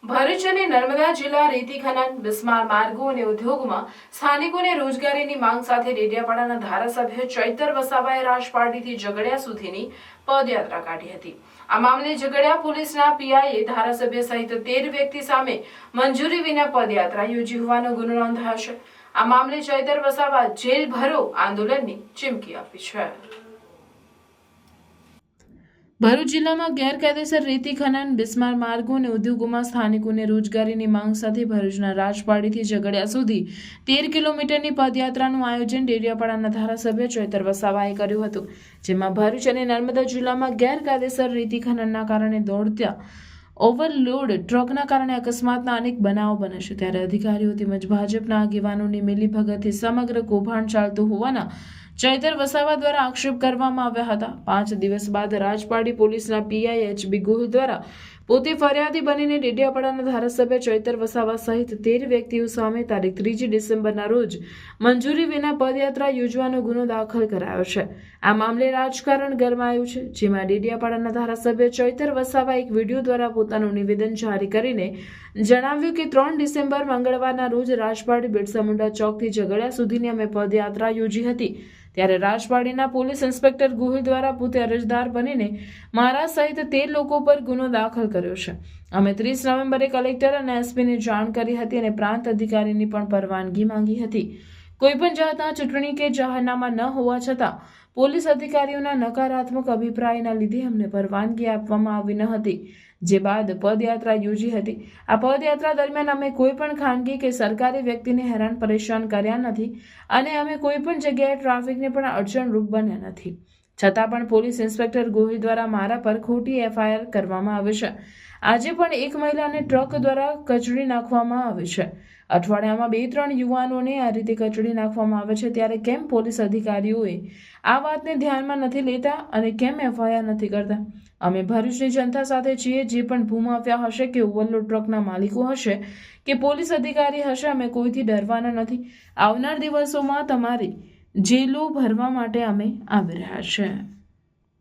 ભરૂચ અને નર્મદા જિલ્લા રેતી ખનન, બિસ્માર માર્ગો અને ઉદ્યોગમાં સ્થાનિકોને રોજગારીની માંગ સાથે ડેડિયાપાડાના ધારાસભ્ય ચૈતર વસાવાએ રાજપારડીથી ઝઘડિયા સુધીની પદયાત્રા કાઢી હતી। આ મામલે ઝઘડિયા પોલીસના પીઆઈએ ધારાસભ્ય સહિત 13 વ્યક્તિ સામે મંજૂરી વિના પદયાત્રા યોજી હોવાનો ગુનો નોંધાયો છે। આ મામલે ચૈતર વસાવા જેલ ભરો આંદોલનની ચીમકી આપી છે। ભરૂચ જિલ્લામાં ગેરકાયદેસર રેતી ખનન, બિસ્માર માર્ગો અને ઉદ્યોગોમાં સ્થાનિકોને રોજગારીની માંગ સાથે ભરૂચના રાજપારડીથી ઝઘડિયા સુધી 13 કિલોમીટરની પદયાત્રાનું આયોજન ડેડિયાપાડાના ધારાસભ્ય ચૈતર વસાવાએ કર્યું હતું, જેમાં ભરૂચ અને નર્મદા જિલ્લામાં ગેરકાયદેસર રેતી ખનનના કારણે દોડતા ઓવરલોડ ટ્રકના કારણે અકસ્માતના અનેક બનાવો બને છે। ત્યારે અધિકારીઓ તેમજ ભાજપના આગેવાનોની મિલીભગતથી સમગ્ર કૌભાંડ ચાલતું હોવાના ચૈતર વસાવા દ્વારા આક્ષેપ કરવામાં આવ્યા હતા। 5 દિવસ બાદ રાજપારડી પોલીસના પીઆઈ એચબી ગોહિલ દ્વારા પોતે ફરિયાદી બનીને ડેડિયાપાડાના ધારાસભ્ય ચૈતર વસાવા સહિત 13 વ્યક્તિઓ સામે તારીખ 3 ડિસેમ્બરના રોજ મંજૂરી વિના પદયાત્રા યોજવાનો ગુનો દાખલ કરાયો છે। આ મામલે રાજકારણ ગરમાયું છે, જેમાં ડેડિયાપાડાના ધારાસભ્ય ચૈતર વસાવા એક વિડીયો દ્વારા પોતાનું નિવેદન જારી કરીને જણાવ્યું કે 3 ડિસેમ્બર મંગળવારના રોજ રાજપારડી બિરસા મુંડા ચોકથી ઝઘડિયા સુધીની અમે પદયાત્રા યોજી હતી। ત્યારે રાજપારડીના પોલીસ ઇન્સ્પેક્ટર ગોહિલ દ્વારા પોતે અરજદાર બનીને મારા સહિત 13 લોકો પર ગુનો દાખલ કર્યો છે। અમે 30 નવેમ્બરે કલેક્ટર અને એસપીને જાણ કરી હતી અને પ્રાંત અધિકારીની પણ પરવાનગી માંગી હતી। કોઈપણ જાતના ચૂંટણી કે જાહેરનામા ન હોવા છતાં પોલીસ અધિકારીઓના નકારાત્મક અભિપ્રાયના લીધે અમને પરવાનગી આપવામાં આવી ન હતી, જે બાદ પદયાત્રા યોજી હતી। આ પદયાત્રા દરમિયાન અમે કોઈ પણ ખાનગી કે સરકારી વ્યક્તિને હેરાન પરેશાન કર્યા નથી અને અમે કોઈ પણ જગ્યાએ ટ્રાફિકને પણ અડચણરૂપ બન્યા નથી। છતાં પણ પોલીસ ઇન્સ્પેક્ટર ગોહિલ દ્વારા મારા પર ખોટી એફઆઈઆર કરવામાં આવી છે। આજે પણ એક મહિલાને ટ્રક દ્વારા કચડી નાખવામાં આવી છે। અઠવાડિયામાં 2-3 યુવાનોને આ રીતે કચડી નાખવામાં આવે છે, ત્યારે કેમ પોલીસ અધિકારીઓએ આ વાતને ધ્યાનમાં નથી લેતા અને કેમ એફઆઈઆર નથી કરતા? અમે ભરૂચની જનતા સાથે છીએ। જે પણ ભૂમાફિયા હશે કે ઓવરલોડ ટ્રકના માલિકો હશે કે પોલીસ અધિકારી હશે, અમે કોઈથી ડરવાના નથી। આવનાર દિવસોમાં તમારી જેલો ભરવા માટે અમે આવી રહ્યા છીએ।